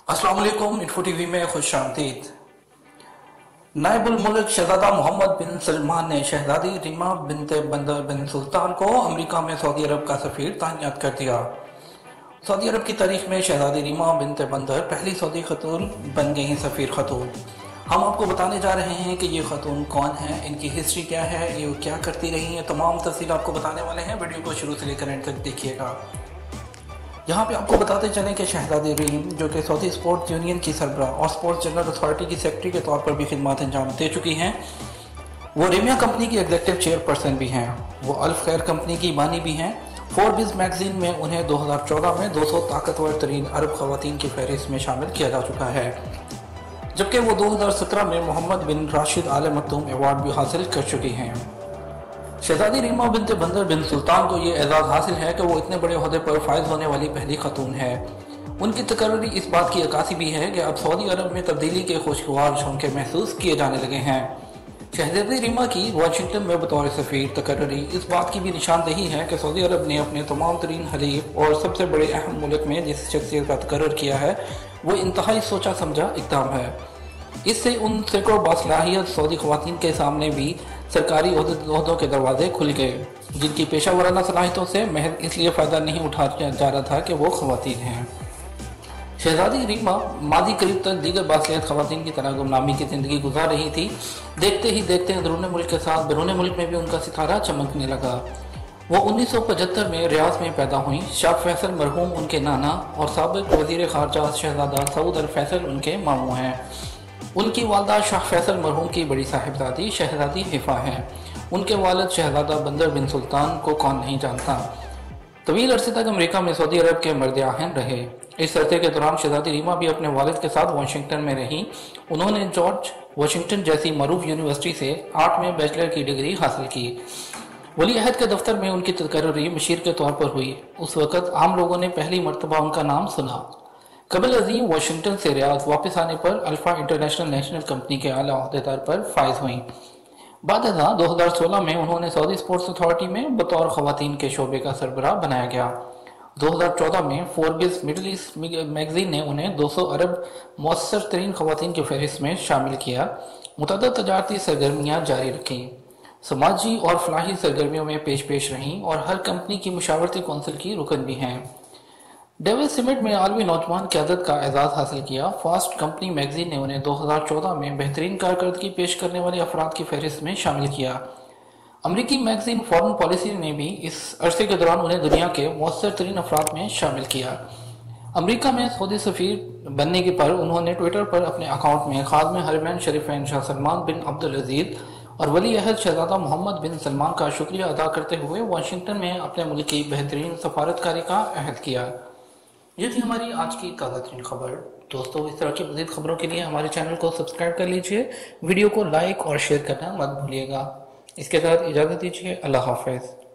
अस्सलाम वालेकुम। Info TV में खुश आमदीद। नायबुल मुल्क शहजादा मोहम्मद बिन सलमान ने शहजादी रीमा बिनते बंदर बिन सुल्तान को अमेरिका में सऊदी अरब का सफीर तैनात कर दिया। सऊदी अरब की तारीख में शहजादी रीमा बिनते बंदर पहली सऊदी खतून बन गई सफीर खतून। हम आपको बताने जा रहे हैं कि ये खतून कौन है, इनकी हिस्ट्री क्या है, ये क्या करती रही हैं, तमाम तफसील आपको बताने वाले हैं। वीडियो को शुरू से लेकर एंड तक देखिएगा। यहाँ पे आपको बताते चलें कि शहजादी रीम, जो कि सऊदी स्पोर्ट्स यूनियन की सरबराह और स्पोर्ट्स जनरल अथॉरिटी की सेक्रेटरी के तौर पर भी खिदमत अंजाम दे चुकी हैं, वो रेमिया कंपनी की एग्जीक्यूटिव चेयरपर्सन भी हैं। वो अल्फ खैर कंपनी की बानी भी हैं। फोर्ब्स मैगजीन में उन्हें 2014 में 200 ताकतवर तरीन अरब खवातीन की फहरिस्त में शामिल किया जा चुका है, जबकि वो 2017 में मोहम्मद बिन राशिद आल मखदूम अवार्ड भी हासिल कर चुकी हैं। शहजादी रीमा बिनते बंदर बिन सुल्तान को ये एजाज़ हासिल है कि वो इतने बड़े ओहदे पर फायज होने वाली पहली खतून है। उनकी तकर्री इस बात की अक्कासी भी है कि अब सऊदी अरब में तब्दीली के खुशगवार झोंके महसूस किए जाने लगे हैं। शहजादी रीमा की वाशिंगटन में बतौर सफीर तकर्री इस बात की भी निशानदेही है कि सऊदी अरब ने अपने तमाम तरीन हलीफ और सबसे बड़े अहम मुल्क में जिस शख्सियत का तकर्र किया है वो इंतहाई सोचा समझा इक़दाम है। इससे उन सैकड़ों बासलाहियत सऊदी ख़वातीन के सामने भी सरकारी ओहदों के दरवाजे खुल गए, जिनकी पेशा वराना सलाहियतों से महज इसलिए फ़ायदा नहीं उठाया जा रहा था कि वो ख़वातीन हैं। शहजादी रीमा मादी करीब तक दीगर बासलाहियत ख़वातीन की तरह गुमनामी की ज़िंदगी गुजार रही थी। देखते ही देखते अंदरूनी मुल्क के साथ बैरून मुल्क में भी उनका सितारा चमकने लगा। वो 1975 में रियाज में पैदा हुई। शाह फैसल मरहूम उनके नाना और साबिक वज़ीर ख़ारजा शहजादा सऊद अल फैसल उनके मामू हैं। उनकी वालदा शाह फैसल मरहूम की बड़ी साहिबजादी शहजादी हिफा हैं। उनके वालिद शहजादा बंदर बिन सुल्तान को कौन नहीं जानता। तवील अरसे तक अमेरिका में सऊदी अरब के मर्द आहन रहे। इस अरसे के दौरान शहजादी रीमा भी अपने वालिद के साथ वाशिंगटन में रहीं। उन्होंने जॉर्ज वाशिंगटन जैसी मरूफ यूनिवर्सिटी से आर्ट में बैचलर की डिग्री हासिल की। वली अहद के दफ्तर में उनकी तकर्री मशीर के तौर पर हुई। उस वक़्त आम लोगों ने पहली मरतबा उनका नाम सुना। कबल अजीम वाशिंगटन से रियाद वापस आने पर अल्फा इंटरनेशनल नेशनल कंपनी के आला ओहदेदार पर फायज हुई। बाद 2016 में उन्होंने सऊदी स्पोर्ट्स अथॉरिटी में बतौर खवातीन के शोबे का सरबराह बनाया गया। 2014 में फोर्ब्स मिडल ईस्ट मैगजीन ने उन्हें 200 अरब मौसर तरीन खवातीन की फहरिस्त में शामिल किया। मुतअद्दिद तजारती सरगर्मियाँ जारी रखीं, समाजी और फलाही सरगर्मियों में पेश रहीं और हर कंपनी की मुशावरती कौंसिल की रुकन भी हैं। डेविड समिट में आलमी नौजवान क़यादत का एजाज़ हासिल किया। फास्ट कंपनी मैगजीन ने उन्हें 2014 में बेहतरीन कारकर्दगी पेश करने वाले अफराद की फहरिस्त में शामिल किया। अमरीकी मैगजीन फॉरेन पॉलिसी ने भी इस अरसे के दौरान उन्हें दुनिया के मौसर तरीन अफराद में शामिल किया। अमरीका में सऊदी सफ़ीर बनने के पर उन्होंने ट्विटर पर अपने अकाउंट में खादम हरमैन शरीफैन शाह सलमान बिन अब्दुल अजीज और वली अहद शहजादा मोहम्मद बिन सलमान का शुक्रिया अदा करते हुए वाशिंगटन में अपने मुल्क की बेहतरीन सफारतकारी का अहद किया। ये थी हमारी आज की ताज़ा तरीन खबर। दोस्तों, इस तरह की मज़ीद खबरों के लिए हमारे चैनल को सब्सक्राइब कर लीजिए। वीडियो को लाइक और शेयर करना मत भूलिएगा। इसके साथ इजाज़त दीजिए। अल्लाह हाफ़िज़।